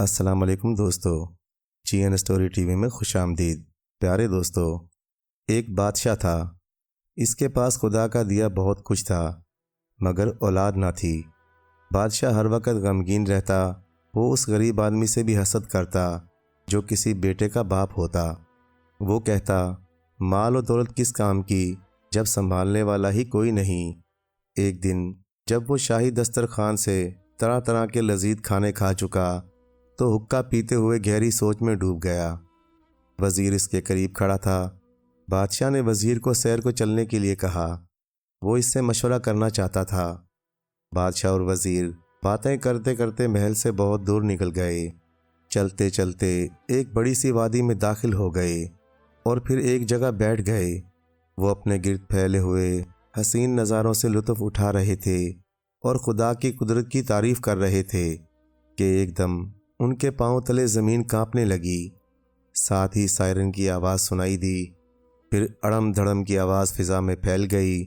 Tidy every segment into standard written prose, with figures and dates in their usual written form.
السلام علیکم دوستو، جی این اسٹوری ٹی وی میں خوش آمدید۔ پیارے دوستو، ایک بادشاہ تھا۔ اس کے پاس خدا کا دیا بہت کچھ تھا مگر اولاد نہ تھی۔ بادشاہ ہر وقت غمگین رہتا۔ وہ اس غریب آدمی سے بھی حسد کرتا جو کسی بیٹے کا باپ ہوتا۔ وہ کہتا، مال و دولت کس کام کی جب سنبھالنے والا ہی کوئی نہیں۔ ایک دن جب وہ شاہی دسترخوان سے طرح طرح کے لذیذ کھانے کھا چکا تو حقہ پیتے ہوئے گہری سوچ میں ڈوب گیا۔ وزیر اس کے قریب کھڑا تھا۔ بادشاہ نے وزیر کو سیر کو چلنے کے لیے کہا۔ وہ اس سے مشورہ کرنا چاہتا تھا۔ بادشاہ اور وزیر باتیں کرتے کرتے محل سے بہت دور نکل گئے۔ چلتے چلتے ایک بڑی سی وادی میں داخل ہو گئے اور پھر ایک جگہ بیٹھ گئے۔ وہ اپنے گرد پھیلے ہوئے حسین نظاروں سے لطف اٹھا رہے تھے اور خدا کی قدرت کی تعریف کر رہے تھے کہ ایک دم ان کے پاؤں تلے زمین کانپنے لگی۔ ساتھ ہی سائرن کی آواز سنائی دی۔ پھر اڑم دھڑم کی آواز فضا میں پھیل گئی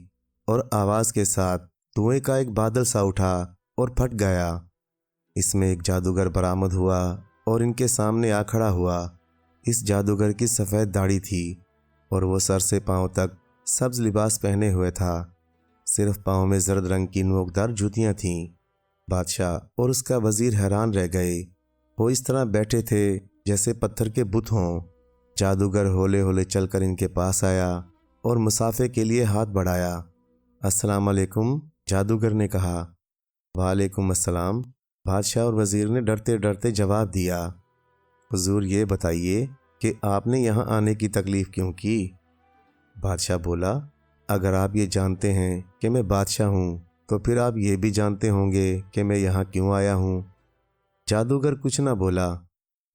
اور آواز کے ساتھ دھوئیں کا ایک بادل سا اٹھا اور پھٹ گیا۔ اس میں ایک جادوگر برآمد ہوا اور ان کے سامنے آ کھڑا ہوا۔ اس جادوگر کی سفید داڑھی تھی اور وہ سر سے پاؤں تک سبز لباس پہنے ہوئے تھا۔ صرف پاؤں میں زرد رنگ کی نوکدار جوتیاں تھیں۔ بادشاہ اور اس کا وزیر حیران رہ گئے۔ وہ اس طرح بیٹھے تھے جیسے پتھر کے بت ہوں۔ جادوگر ہولے ہولے چل کر ان کے پاس آیا اور مصافحے کے لیے ہاتھ بڑھایا۔ السلام علیکم، جادوگر نے کہا۔ وعلیکم السلام، بادشاہ اور وزیر نے ڈرتے ڈرتے جواب دیا۔ حضور یہ بتائیے کہ آپ نے یہاں آنے کی تکلیف کیوں کی؟ بادشاہ بولا، اگر آپ یہ جانتے ہیں کہ میں بادشاہ ہوں تو پھر آپ یہ بھی جانتے ہوں گے کہ میں یہاں کیوں آیا ہوں۔ جادوگر کچھ نہ بولا۔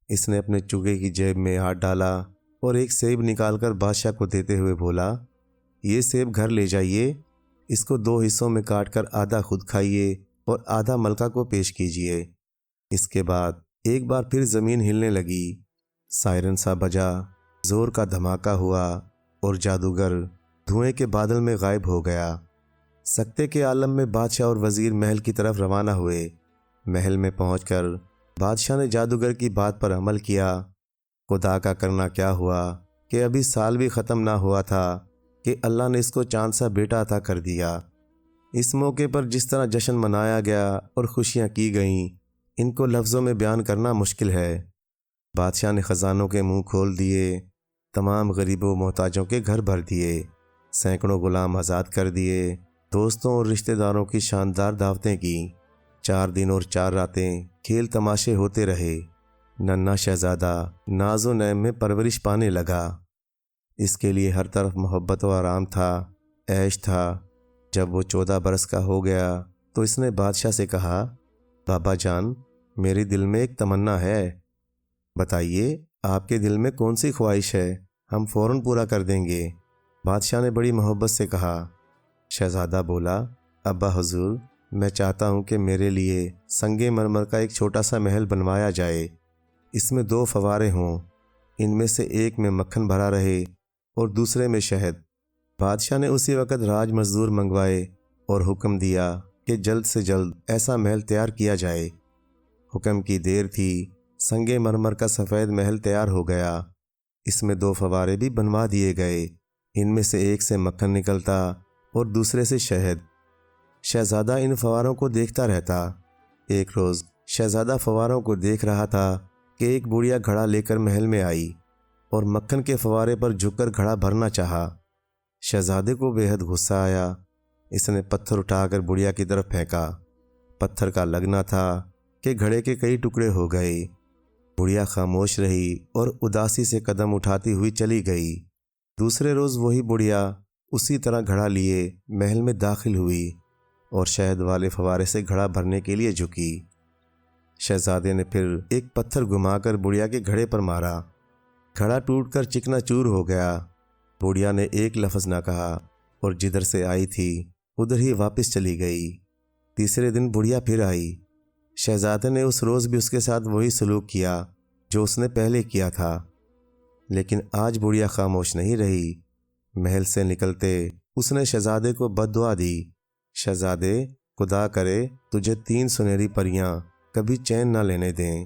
اس نے اپنے چوگے کی جیب میں ہاتھ ڈالا اور ایک سیب نکال کر بادشاہ کو دیتے ہوئے بولا، یہ سیب گھر لے جائیے، اس کو 2 حصوں میں کاٹ کر آدھا خود کھائیے اور آدھا ملکہ کو پیش کیجیے۔ اس کے بعد ایک بار پھر زمین ہلنے لگی، سائرن سا بجا، زور کا دھماکہ ہوا اور جادوگر دھوئیں کے بادل میں غائب ہو گیا۔ سکتے کے عالم میں بادشاہ اور وزیر محل کی طرف روانہ ہوئے۔ محل میں پہنچ کر بادشاہ نے جادوگر کی بات پر عمل کیا۔ خدا کا کرنا کیا ہوا کہ ابھی سال بھی ختم نہ ہوا تھا کہ اللہ نے اس کو چاند سا بیٹا عطا کر دیا۔ اس موقع پر جس طرح جشن منایا گیا اور خوشیاں کی گئیں، ان کو لفظوں میں بیان کرنا مشکل ہے۔ بادشاہ نے خزانوں کے منہ کھول دیے، تمام غریبوں محتاجوں کے گھر بھر دیے، سینکڑوں غلام آزاد کر دیے، دوستوں اور رشتہ داروں کی شاندار دعوتیں کیں۔ 4 دن اور 4 راتیں کھیل تماشے ہوتے رہے۔ ننھا شہزادہ ناز و نعم میں پرورش پانے لگا۔ اس کے لیے ہر طرف محبت و آرام تھا، عیش تھا۔ جب وہ 14 برس کا ہو گیا تو اس نے بادشاہ سے کہا، بابا جان، میرے دل میں ایک تمنا ہے، بتائیے آپ کے دل میں کون سی خواہش ہے، ہم فوراً پورا کر دیں گے۔ بادشاہ نے بڑی محبت سے کہا۔ شہزادہ بولا، ابا حضور، میں چاہتا ہوں کہ میرے لیے سنگ مرمر کا ایک چھوٹا سا محل بنوایا جائے۔ اس میں 2 فوارے ہوں، ان میں سے ایک میں مکھن بھرا رہے اور دوسرے میں شہد۔ بادشاہ نے اسی وقت راج مزدور منگوائے اور حکم دیا کہ جلد سے جلد ایسا محل تیار کیا جائے۔ حکم کی دیر تھی، سنگ مرمر کا سفید محل تیار ہو گیا۔ اس میں 2 فوارے بھی بنوا دیے گئے، ان میں سے ایک سے مکھن نکلتا اور دوسرے سے شہد۔ شہزادہ ان فواروں کو دیکھتا رہتا۔ ایک روز شہزادہ فواروں کو دیکھ رہا تھا کہ ایک بڑھیا گھڑا لے کر محل میں آئی اور مکھن کے فوارے پر جھک کر گھڑا بھرنا چاہا۔ شہزادے کو بے حد غصہ آیا۔ اس نے پتھر اٹھا کر بڑھیا کی طرف پھینکا۔ پتھر کا لگنا تھا کہ گھڑے کے کئی ٹکڑے ہو گئے۔ بڑھیا خاموش رہی اور اداسی سے قدم اٹھاتی ہوئی چلی گئی۔ دوسرے روز وہی بڑھیا اسی طرح گھڑا لیے محل میں داخل ہوئی اور شہد والے فوارے سے گھڑا بھرنے کے لیے جھکی۔ شہزادے نے پھر ایک پتھر گھما کر بڑھیا کے گھڑے پر مارا۔ گھڑا ٹوٹ کر چکنا چور ہو گیا۔ بڑھیا نے ایک لفظ نہ کہا اور جدھر سے آئی تھی ادھر ہی واپس چلی گئی۔ تیسرے دن بڑھیا پھر آئی۔ شہزادے نے اس روز بھی اس کے ساتھ وہی سلوک کیا جو اس نے پہلے کیا تھا، لیکن آج بڑھیا خاموش نہیں رہی۔ محل سے نکلتے اس نے شہزادے کو بد دعا دی، شہزادے، خدا کرے تجھے 3 سنہری پریاں کبھی چین نہ لینے دیں۔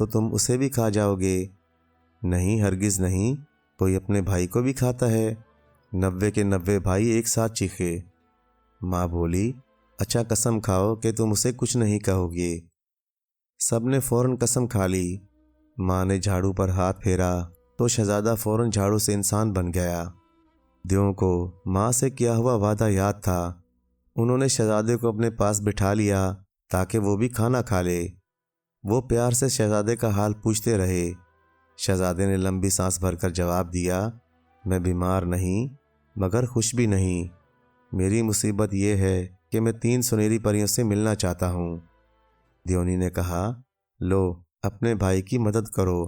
تو تم اسے بھی کھا جاؤ گے۔ نہیں، ہرگز نہیں، کوئی اپنے بھائی کو بھی کھاتا ہے۔ 90 کے 90 بھائی ایک ساتھ چیخے۔ ماں بولی، اچھا قسم کھاؤ کہ تم اسے کچھ نہیں کہو گے۔ سب نے فوراً قسم کھا لی۔ ماں نے جھاڑو پر ہاتھ پھیرا تو شہزادہ فوراً جھاڑو سے انسان بن گیا۔ دیو کو ماں سے کیا ہوا وعدہ یاد تھا۔ انہوں نے شہزادے کو اپنے پاس بٹھا لیا تاکہ وہ بھی کھانا کھا لے۔ وہ پیار سے شہزادے کا حال پوچھتے رہے۔ شہزادے نے لمبی سانس بھر کر جواب دیا، میں بیمار نہیں مگر خوش بھی نہیں۔ میری مصیبت یہ ہے کہ میں 3 سنہری پریوں سے ملنا چاہتا ہوں۔ دیونی نے کہا، لو اپنے بھائی کی مدد کرو۔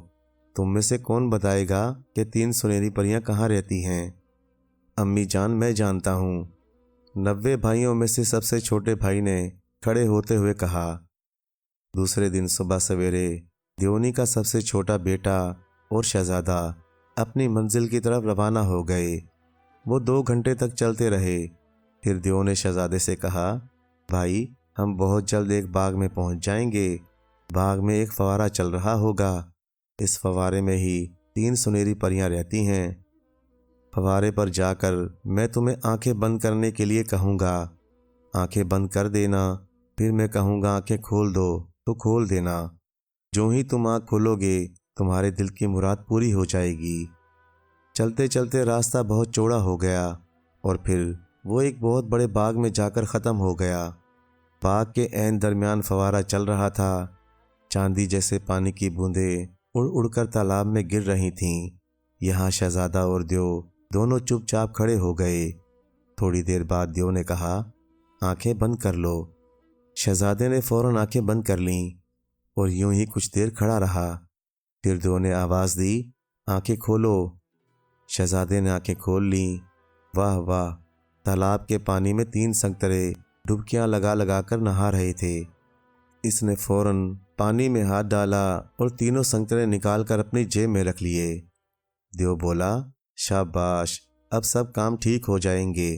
تم میں سے کون بتائے گا کہ 3 سنہری پریاں کہاں رہتی ہیں؟ امی جان، میں جانتا ہوں۔ 90 بھائیوں میں سے سب سے چھوٹے بھائی نے کھڑے ہوتے ہوئے کہا۔ دوسرے دن صبح سویرے دیونی کا سب سے چھوٹا بیٹا اور شہزادہ اپنی منزل کی طرف روانہ ہو گئے۔ وہ 2 گھنٹے تک چلتے رہے۔ پھر دیو نے شہزادے سے کہا، بھائی ہم بہت جلد ایک باغ میں پہنچ جائیں گے۔ باغ میں ایک فوارہ چل رہا ہوگا۔ اس فوارے میں ہی 3 سنہری پریاں رہتی ہیں۔ فوارے پر جا کر میں تمہیں آنکھیں بند کرنے کے لیے کہوں گا۔ آنکھیں بند کر دینا، پھر میں کہوں گا آنکھیں کھول دو تو کھول دینا۔ جو ہی تم آنکھ کھولو گے تمہارے دل کی مراد پوری ہو جائے گی۔ چلتے چلتے راستہ بہت چوڑا ہو گیا اور پھر وہ ایک بہت بڑے باغ میں جا کر ختم ہو گیا۔ باغ کے عین درمیان فوارہ چل رہا تھا۔ چاندی جیسے پانی کی بوندیں اڑ اڑ کر تالاب میں گر رہی تھیں۔ یہاں شہزادہ اور دیو دونوں چپ چاپ کھڑے ہو گئے۔ تھوڑی دیر بعد دیو نے کہا، آنکھیں بند کر لو۔ شہزادے نے فوراً آنکھیں بند کر لیں اور یوں ہی کچھ دیر کھڑا رہا۔ پھر دیو نے آواز دی، آنکھیں کھولو۔ شہزادے نے آنکھیں کھول لیں۔ واہ واہ! تالاب کے پانی میں 3 سنگترے ڈبکیاں لگا لگا کر نہا رہے تھے۔ اس نے فوراً پانی میں ہاتھ ڈالا اور تینوں سنگترے نکال کر اپنی جیب میں رکھ لیے۔ دیو بولا، شاباش، اب سب کام ٹھیک ہو جائیں گے۔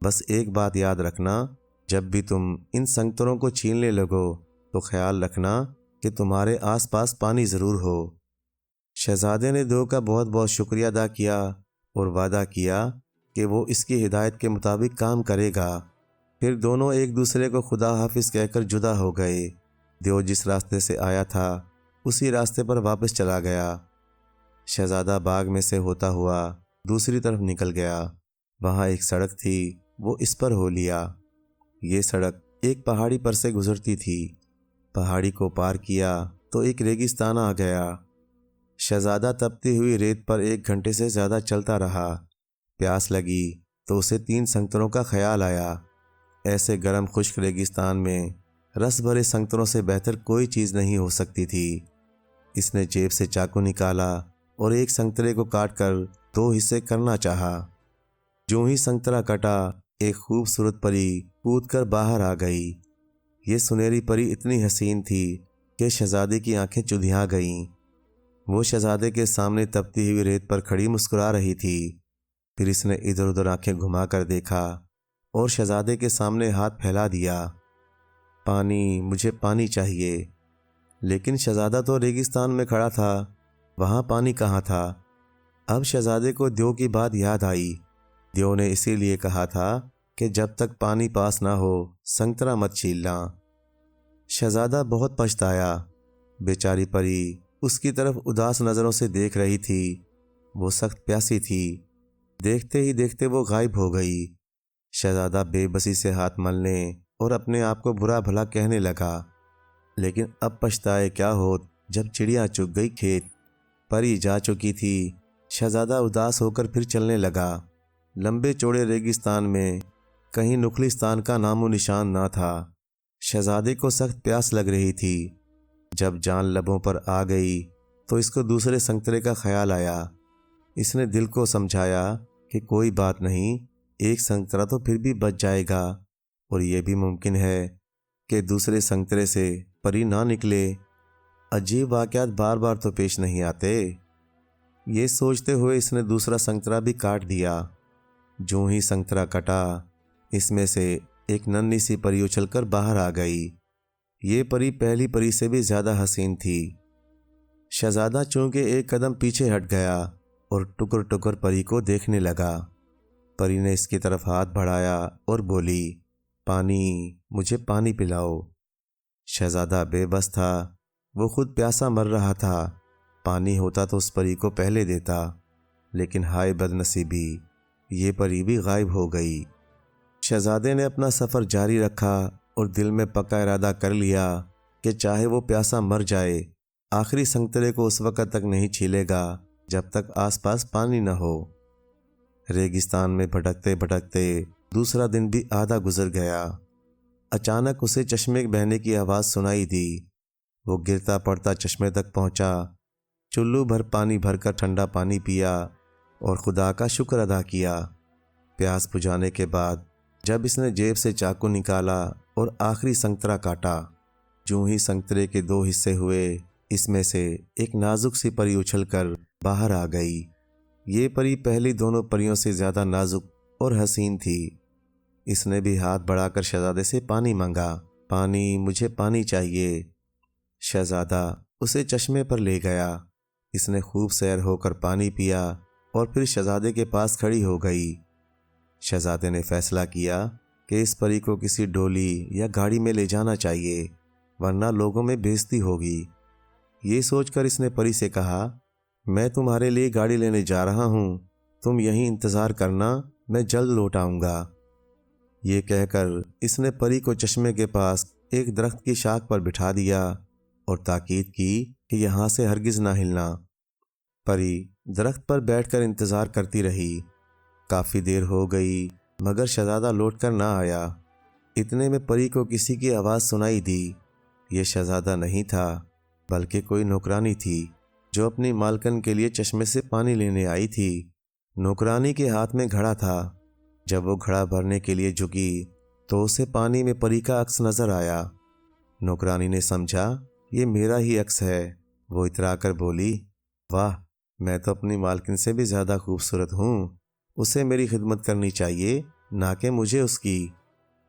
بس ایک بات یاد رکھنا، جب بھی تم ان سنگتروں کو چھیننے لگو تو خیال رکھنا کہ تمہارے آس پاس پانی ضرور ہو۔ شہزادے نے دیو کا بہت بہت شکریہ ادا کیا اور وعدہ کیا کہ وہ اس کی ہدایت کے مطابق کام کرے گا۔ پھر دونوں ایک دوسرے کو خدا حافظ کہہ کر جدا ہو گئے۔ دیو جس راستے سے آیا تھا اسی راستے پر واپس چلا گیا۔ شہزادہ باغ میں سے ہوتا ہوا دوسری طرف نکل گیا۔ وہاں ایک سڑک تھی، وہ اس پر ہو لیا۔ یہ سڑک ایک پہاڑی پر سے گزرتی تھی۔ پہاڑی کو پار کیا تو ایک ریگستان آ گیا۔ شہزادہ تپتی ہوئی ریت پر 1 گھنٹے سے زیادہ چلتا رہا۔ پیاس لگی تو اسے 3 سنگتروں کا خیال آیا۔ ایسے گرم خشک ریگستان میں رس بھرے سنگتروں سے بہتر کوئی چیز نہیں ہو سکتی تھی۔ اس نے جیب سے چاقو نکالا اور ایک سنگترے کو کاٹ کر 2 حصے کرنا چاہا۔ جو ہی سنگترا کٹا، ایک خوبصورت پری کود کر باہر آ گئی۔ یہ سنہری پری اتنی حسین تھی کہ شہزادے کی آنکھیں چدھیا گئیں۔ وہ شہزادے کے سامنے تپتی ہوئی ریت پر کھڑی مسکرا رہی تھی۔ پھر اس نے ادھر ادھر آنکھیں گھما کر دیکھا اور شہزادے کے سامنے ہاتھ پھیلا دیا، پانی، مجھے پانی چاہیے۔ لیکن شہزادہ تو ریگستان میں کھڑا تھا، وہاں پانی کہاں تھا؟ اب شہزادے کو دیو کی بات یاد آئی۔ دیو نے اسی لیے کہا تھا کہ جب تک پانی پاس نہ ہو سنگترا مت چھیلنا۔ شہزادہ بہت پچھتایا۔ بیچاری پری اس کی طرف اداس نظروں سے دیکھ رہی تھی۔ وہ سخت پیاسی تھی۔ دیکھتے ہی دیکھتے وہ غائب ہو گئی۔ شہزادہ بے بسی سے ہاتھ ملنے اور اپنے آپ کو برا بھلا کہنے لگا، لیکن اب پچھتائے کیا ہوت جب چڑیا چگ گئی کھیت۔ پری جا چکی تھی۔ شہزادہ اداس ہو کر پھر چلنے لگا۔ لمبے چوڑے ریگستان میں کہیں نخلستان کا نام و نشان نہ تھا۔ شہزادے کو سخت پیاس لگ رہی تھی۔ جب جان لبوں پر آ گئی تو اس کو دوسرے سنگترے کا خیال آیا۔ اس نے دل کو سمجھایا کہ کوئی بات نہیں، ایک سنگترا تو پھر بھی بچ جائے گا، اور یہ بھی ممکن ہے کہ دوسرے سنگترے سے پری نہ نکلے۔ عجیب واقعات بار بار تو پیش نہیں آتے۔ یہ سوچتے ہوئے اس نے دوسرا سنگترا بھی کاٹ دیا۔ جو ہی سنگترا کٹا، اس میں سے ایک ننھی سی پری اچھل کر باہر آ گئی۔ یہ پری پہلی پری سے بھی زیادہ حسین تھی۔ شہزادہ چونکہ ایک قدم پیچھے ہٹ گیا اور ٹکر ٹکر پری کو دیکھنے لگا۔ پری نے اس کی طرف ہاتھ بڑھایا اور بولی، پانی، مجھے پانی پلاؤ۔ شہزادہ بے بس تھا، وہ خود پیاسا مر رہا تھا۔ پانی ہوتا تو اس پری کو پہلے دیتا، لیکن ہائے بد نصیبی، یہ پری بھی غائب ہو گئی۔ شہزادے نے اپنا سفر جاری رکھا اور دل میں پکا ارادہ کر لیا کہ چاہے وہ پیاسا مر جائے، آخری سنگترے کو اس وقت تک نہیں چھیلے گا جب تک آس پاس پانی نہ ہو۔ ریگستان میں بھٹکتے بھٹکتے دوسرا دن بھی آدھا گزر گیا۔ اچانک اسے چشمے بہنے کی آواز سنائی دی۔ وہ گرتا پڑتا چشمے تک پہنچا، چلو بھر پانی بھر کر ٹھنڈا پانی پیا اور خدا کا شکر ادا کیا۔ پیاس بجھانے کے بعد جب اس نے جیب سے چاقو نکالا اور آخری سنگترا کاٹا، جوں ہی سنگترے کے دو حصے ہوئے، اس میں سے ایک نازک سی پری اچھل کر باہر آ گئی۔ یہ پری پہلی دونوں پریوں سے زیادہ نازک اور حسین تھی۔ اس نے بھی ہاتھ بڑھا کر شہزادے سے پانی مانگا، پانی، مجھے پانی چاہیے۔ شہزادہ اسے چشمے پر لے گیا۔ اس نے خوب سیر ہو کر پانی پیا اور پھر شہزادے کے پاس کھڑی ہو گئی۔ شہزادے نے فیصلہ کیا کہ اس پری کو کسی ڈولی یا گاڑی میں لے جانا چاہیے، ورنہ لوگوں میں بے عزتی ہوگی۔ یہ سوچ کر اس نے پری سے کہا، میں تمہارے لیے گاڑی لینے جا رہا ہوں، تم یہیں انتظار کرنا، میں جلد لوٹ آؤں گا۔ یہ کہہ کر اس نے پری کو چشمے کے پاس ایک درخت کی شاخ پر بٹھا دیا اور تاکید کی کہ یہاں سے ہرگز نہ ہلنا۔ پری درخت پر بیٹھ کر انتظار کرتی رہی۔ کافی دیر ہو گئی مگر شہزادہ لوٹ کر نہ آیا۔ اتنے میں پری کو کسی کی آواز سنائی دی۔ یہ شہزادہ نہیں تھا بلکہ کوئی نوکرانی تھی جو اپنی مالکن کے لیے چشمے سے پانی لینے آئی تھی۔ نوکرانی کے ہاتھ میں گھڑا تھا۔ جب وہ گھڑا بھرنے کے لیے جھکی تو اسے پانی میں پری کا عکس نظر آیا۔ نوکرانی نے سمجھا یہ میرا ہی عکس ہے۔ وہ اترا کر بولی، واہ، میں تو اپنی مالکن سے بھی زیادہ خوبصورت ہوں، اسے میری خدمت کرنی چاہیے نہ کہ مجھے اس کی۔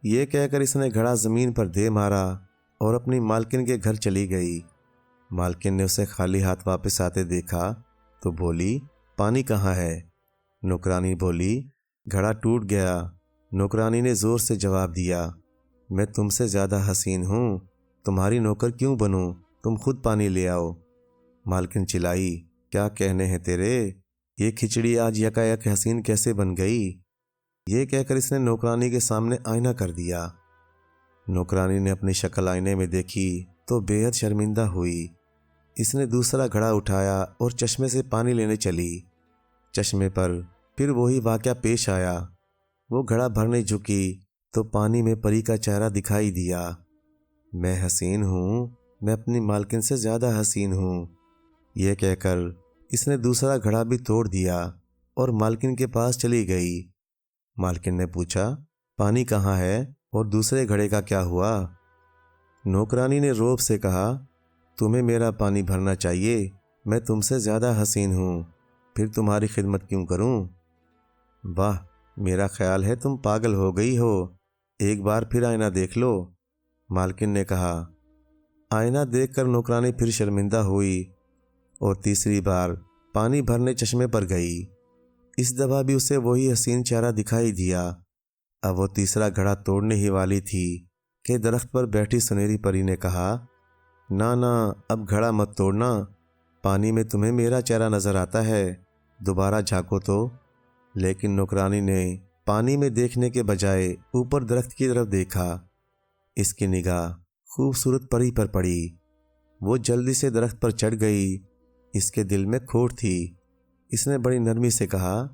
یہ کہہ کر اس نے گھڑا زمین پر دے مارا اور اپنی مالکن کے گھر چلی گئی۔ مالکن نے اسے خالی ہاتھ واپس آتے دیکھا تو بولی، پانی کہاں ہے؟ نوکرانی بولی، گھڑا ٹوٹ گیا۔ نوکرانی نے زور سے جواب دیا، میں تم سے زیادہ حسین ہوں، تمہاری نوکر کیوں بنوں، تم خود پانی لے آؤ۔ مالکن چلائی، کیا کہنے ہیں تیرے، یہ کھچڑی آج یکایک حسین کیسے بن گئی؟ یہ کہہ کر اس نے نوکرانی کے سامنے آئینہ کر دیا۔ نوکرانی نے اپنی شکل آئینے میں دیکھی تو بے حد شرمندہ ہوئی۔ اس نے دوسرا گھڑا اٹھایا اور چشمے سے پانی لینے چلی۔ چشمے پر پھر وہی واقعہ پیش آیا۔ وہ گھڑا بھرنے جھکی تو پانی میں پری کا چہرہ دکھائی دیا۔ میں حسین ہوں، میں اپنی مالکن سے زیادہ حسین ہوں۔ یہ کہہ کر اس نے دوسرا گھڑا بھی توڑ دیا اور مالکن کے پاس چلی گئی۔ مالکن نے پوچھا، پانی کہاں ہے اور دوسرے گھڑے کا کیا ہوا؟ نوکرانی نے روب سے کہا، تمہیں میرا پانی بھرنا چاہیے، میں تم سے زیادہ حسین ہوں، پھر تمہاری خدمت کیوں کروں؟ واہ، میرا خیال ہے تم پاگل ہو گئی ہو، ایک بار پھر آئینہ دیکھ لو۔ مالکن نے کہا۔ آئینہ دیکھ کر نوکرانی پھر شرمندہ ہوئی اور تیسری بار پانی بھرنے چشمے پر گئی۔ اس دفعہ بھی اسے وہی حسین چہرہ دکھائی دیا۔ اب وہ تیسرا گھڑا توڑنے ہی والی تھی کہ درخت پر بیٹھی سنہری پری نے کہا، نہ نہ، اب گھڑا مت توڑنا، پانی میں تمہیں میرا چہرہ نظر آتا ہے، دوبارہ جھانکو تو۔ لیکن نوکرانی نے پانی میں دیکھنے کے بجائے اوپر درخت کی طرف دیکھا۔ اس کی نگاہ خوبصورت پری پر پڑی۔ وہ جلدی سے درخت پر چڑھ گئی۔ اس کے دل میں کھوٹ تھی۔ اس نے بڑی نرمی سے کہا،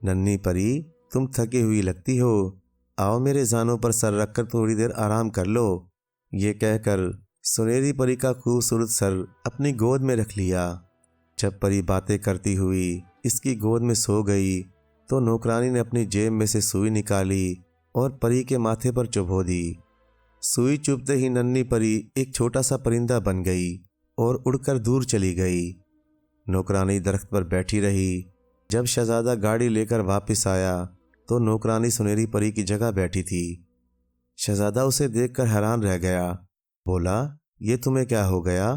ننھی پری، تم تھکی ہوئی لگتی ہو، آؤ میرے زانوں پر سر رکھ کر تھوڑی دیر آرام کر لو۔ یہ کہہ کر سنہری پری کا خوبصورت سر اپنی گود میں رکھ لیا۔ جب پری باتیں کرتی ہوئی اس کی گود میں سو گئی تو نوکرانی نے اپنی جیب میں سے سوئی نکالی اور پری کے ماتھے پر چبھو دی۔ سوئی چبھتے ہی ننھی پری ایک چھوٹا سا پرندہ بن گئی اور اڑ کر دور چلی گئی۔ نوکرانی درخت پر بیٹھی رہی۔ جب شہزادہ گاڑی لے کر واپس آیا تو نوکرانی سنہری پری کی جگہ بیٹھی تھی۔ شہزادہ اسے دیکھ کر حیران رہ گیا۔ بولا، یہ تمہیں کیا ہو گیا؟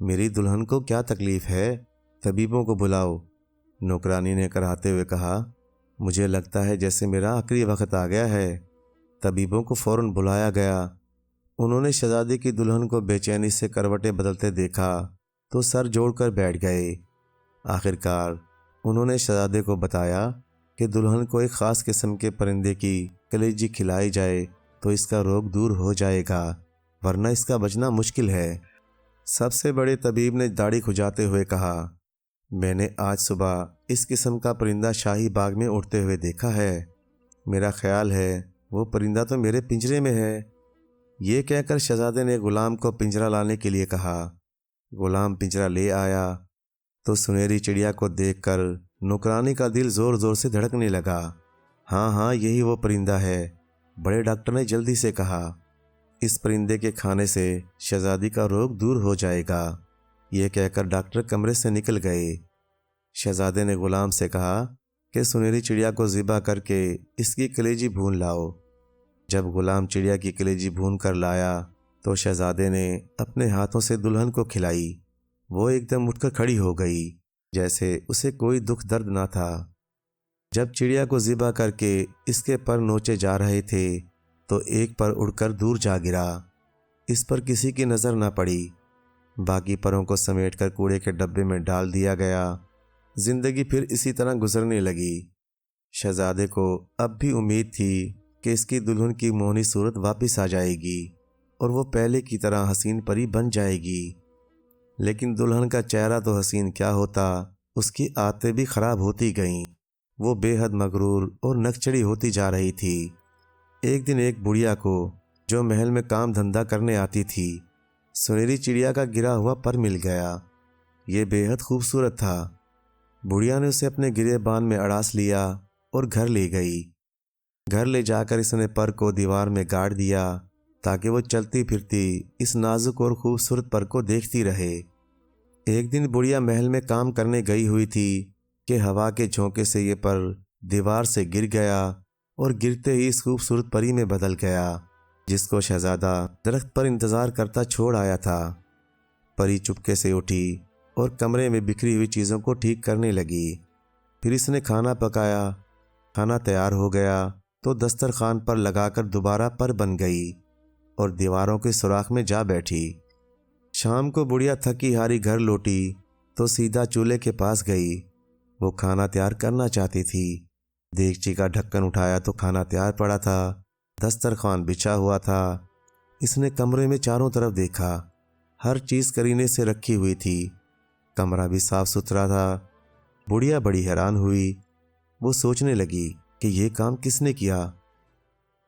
میری دلہن کو کیا تکلیف ہے؟ طبیبوں کو بلاؤ۔ نوکرانی نے کراتے ہوئے کہا، مجھے لگتا ہے جیسے میرا آخری وقت آ گیا ہے۔ طبیبوں کو فوراً بلایا گیا۔ انہوں نے شہزادے کی دلہن کو بے چینی سے کروٹیں بدلتے دیکھا تو سر جوڑ کر بیٹھ گئے۔ آخرکار انہوں نے شہزادے کو بتایا کہ دلہن کو ایک خاص قسم کے پرندے کی کلیجی کھلائی جائے تو اس کا روگ دور ہو جائے گا، ورنہ اس کا بچنا مشکل ہے۔ سب سے بڑے طبیب نے داڑھی کھجاتے ہوئے کہا، میں نے آج صبح اس قسم کا پرندہ شاہی باغ میں اڑتے ہوئے دیکھا ہے۔ میرا خیال ہے وہ پرندہ تو میرے پنجرے میں ہے۔ یہ کہہ کر شہزادے نے غلام کو پنجرہ لانے کے لیے کہا۔ غلام پنجرہ لے آیا تو سنہری چڑیا کو دیکھ کر نوکرانی کا دل زور زور سے دھڑکنے لگا۔ ہاں ہاں، یہی وہ پرندہ ہے، بڑے ڈاکٹر نے جلدی سے کہا۔ اس پرندے کے کھانے سے شہزادی کا روگ دور ہو جائے گا۔ یہ کہہ کر ڈاکٹر کمرے سے نکل گئے۔ شہزادے نے غلام سے کہا کہ سنہری چڑیا کو ذبح کر کے اس کی کلیجی بھون لاؤ۔ جب غلام چڑیا کی کلیجی بھون کر لایا تو شہزادے نے اپنے ہاتھوں سے دلہن کو کھلائی۔ وہ ایک دم اٹھ کر کھڑی ہو گئی جیسے اسے کوئی دکھ درد نہ تھا۔ جب چڑیا کو ذبح کر کے اس کے پر نوچے جا رہے تھے تو ایک پر اڑ کر دور جا گرا۔ اس پر کسی کی نظر نہ پڑی۔ باقی پروں کو سمیٹ کر کوڑے کے ڈبے میں ڈال دیا گیا۔ زندگی پھر اسی طرح گزرنے لگی۔ شہزادے کو اب بھی امید تھی کہ اس کی دلہن کی موہنی صورت واپس آ جائے گی اور وہ پہلے کی طرح حسین پری بن جائے گی، لیکن دلہن کا چہرہ تو حسین کیا ہوتا، اس کی عادتیں بھی خراب ہوتی گئیں۔ وہ بے حد مغرور اور نکچڑی ہوتی جا رہی تھی۔ ایک دن ایک بڑھیا کو جو محل میں کام دھندا کرنے آتی تھی، سنہری چڑیا کا گرا ہوا پر مل گیا۔ یہ بے حد خوبصورت تھا۔ بڑھیا نے اسے اپنے گرے بان میں اڑاس لیا اور گھر لے گئی۔ گھر لے جا کر اس نے پر کو دیوار میں گاڑ دیا تاکہ وہ چلتی پھرتی اس نازک اور خوبصورت پر کو دیکھتی رہے۔ ایک دن بڑھیا محل میں کام کرنے گئی ہوئی تھی کہ ہوا کے جھونکے سے یہ پر دیوار سے گر گیا اور گرتے ہی اس خوبصورت پری میں بدل گیا جس کو شہزادہ درخت پر انتظار کرتا چھوڑ آیا تھا۔ پری چپکے سے اٹھی اور کمرے میں بکھری ہوئی چیزوں کو ٹھیک کرنے لگی۔ پھر اس نے کھانا پکایا۔ کھانا تیار ہو گیا تو دسترخوان پر لگا کر دوبارہ پر بن گئی اور دیواروں کے سوراخ میں جا بیٹھی۔ شام کو بڑھیا تھکی ہاری گھر لوٹی تو سیدھا چولہے کے پاس گئی۔ وہ کھانا تیار کرنا چاہتی تھی۔ دیگچی کا ڈھکن اٹھایا تو کھانا تیار پڑا تھا، دسترخوان بچھا ہوا تھا۔ اس نے کمرے میں چاروں طرف دیکھا، ہر چیز کرینے سے رکھی ہوئی تھی، کمرہ بھی صاف ستھرا تھا۔ بڑھیا بڑی حیران ہوئی۔ وہ سوچنے لگی کہ یہ کام کس نے کیا؟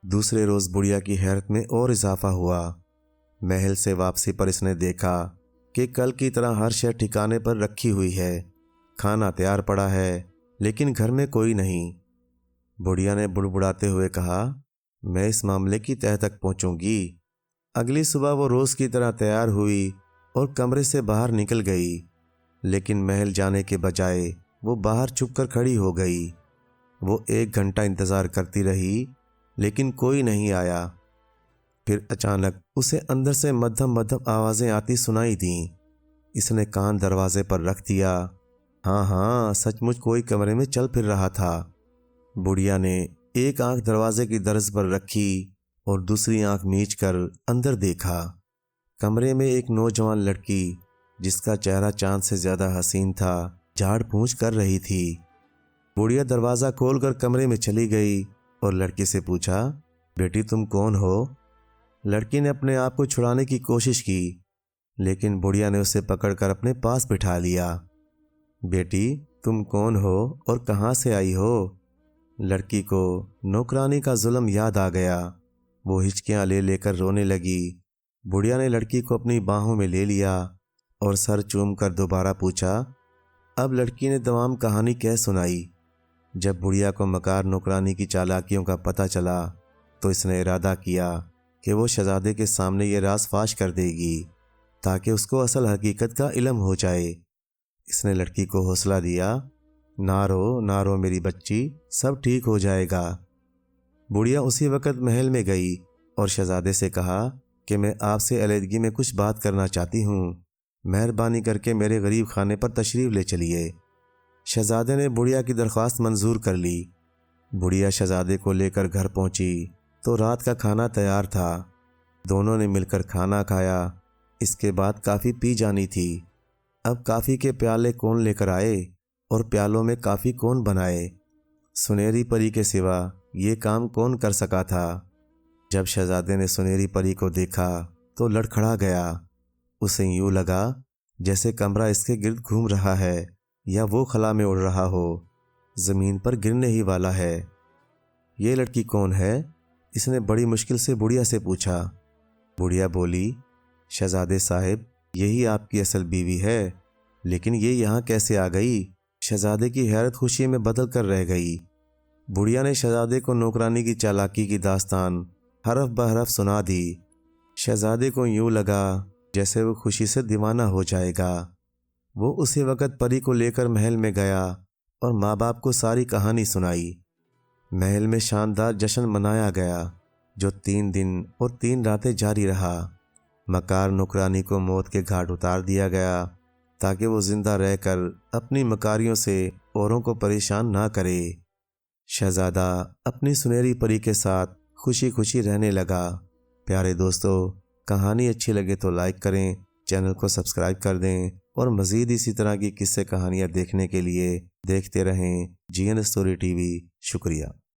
دوسرے روز بڑھیا کی حیرت میں اور اضافہ ہوا۔ محل سے واپسی پر اس نے دیکھا کہ کل کی طرح ہر شے ٹھکانے پر رکھی ہوئی ہے، کھانا تیار پڑا ہے، لیکن گھر میں کوئی نہیں۔ بڑھیا نے بڑبڑاتے ہوئے کہا، میں اس معاملے کی تہہ تک پہنچوں گی۔ اگلی صبح وہ روز کی طرح تیار ہوئی اور کمرے سے باہر نکل گئی، لیکن محل جانے کے بجائے وہ باہر چھپ کر کھڑی ہو گئی۔ وہ 1 گھنٹہ انتظار کرتی رہی لیکن کوئی نہیں آیا۔ پھر اچانک اسے اندر سے مدھم مدھم آوازیں آتی سنائی دیں۔ اس نے کان دروازے پر رکھ دیا۔ ہاں ہاں، سچ مچ کوئی کمرے میں چل پھر رہا تھا۔ بڑھیا نے ایک آنکھ دروازے کی درز پر رکھی اور دوسری آنکھ میچ کر اندر دیکھا۔ کمرے میں ایک نوجوان لڑکی جس کا چہرہ چاند سے زیادہ حسین تھا جھاڑ پونچھ کر رہی تھی۔ بڑھیا دروازہ کھول کر کمرے میں چلی گئی اور لڑکی سے پوچھا، بیٹی تم کون ہو؟ لڑکی نے اپنے آپ کو چھڑانے کی کوشش کی لیکن بڑھیا نے اسے پکڑ کر اپنے پاس بٹھا لیا۔ بیٹی تم کون ہو اور کہاں سے آئی ہو؟ لڑکی کو نوکرانی کا ظلم یاد آ گیا۔ وہ ہچکیاں لے لے کر رونے لگی۔ بڑھیا نے لڑکی کو اپنی باہوں میں لے لیا اور سر چوم کر دوبارہ پوچھا۔ اب لڑکی نے تمام کہانی کہہ سنائی۔ جب بڑھیا کو مکار نوکرانی کی چالاکیوں کا پتہ چلا تو اس نے ارادہ کیا کہ وہ شہزادے کے سامنے یہ راز فاش کر دے گی تاکہ اس کو اصل حقیقت کا علم ہو جائے۔ اس نے لڑکی کو حوصلہ دیا، نہ رو نہ رو میری بچی، سب ٹھیک ہو جائے گا۔ بڑھیا اسی وقت محل میں گئی اور شہزادے سے کہا کہ میں آپ سے علیحدگی میں کچھ بات کرنا چاہتی ہوں۔ مہربانی کر کے میرے غریب خانے پر تشریف لے چلیے۔ شہزادے نے بڑھیا کی درخواست منظور کر لی۔ بڑھیا شہزادے کو لے کر گھر پہنچی تو رات کا کھانا تیار تھا۔ دونوں نے مل کر کھانا کھایا۔ اس کے بعد کافی پی جانی تھی۔ اب کافی کے پیالے کون لے کر آئے اور پیالوں میں کافی کون بنائے؟ سنہری پری کے سوا یہ کام کون کر سکا تھا؟ جب شہزادے نے سنہری پری کو دیکھا تو لڑکھڑا گیا۔ اسے یوں لگا جیسے کمرہ اس کے گرد گھوم رہا ہے یا وہ خلا میں اڑ رہا ہو، زمین پر گرنے ہی والا ہے۔ یہ لڑکی کون ہے؟ اس نے بڑی مشکل سے بڑھیا سے پوچھا۔ بڑھیا بولی، شہزادے صاحب، یہی آپ کی اصل بیوی ہے، لیکن یہ یہاں کیسے آ گئی؟ شہزادے کی حیرت خوشی میں بدل کر رہ گئی۔ بڑھیا نے شہزادے کو نوکرانی کی چالاکی کی داستان حرف بحرف سنا دی۔ شہزادے کو یوں لگا جیسے وہ خوشی سے دیوانہ ہو جائے گا۔ وہ اسی وقت پری کو لے کر محل میں گیا اور ماں باپ کو ساری کہانی سنائی۔ محل میں شاندار جشن منایا گیا جو 3 دن اور 3 راتیں جاری رہا۔ مکار نوکرانی کو موت کے گھاٹ اتار دیا گیا تاکہ وہ زندہ رہ کر اپنی مکاریوں سے اوروں کو پریشان نہ کرے۔ شہزادہ اپنی سنہری پری کے ساتھ خوشی خوشی رہنے لگا۔ پیارے دوستو، کہانی اچھی لگے تو لائک کریں، چینل کو سبسکرائب کر دیں اور مزید اسی طرح کی قصے کہانیاں دیکھنے کے لیے دیکھتے رہیں جی این اسٹوری ٹی وی۔ شکریہ۔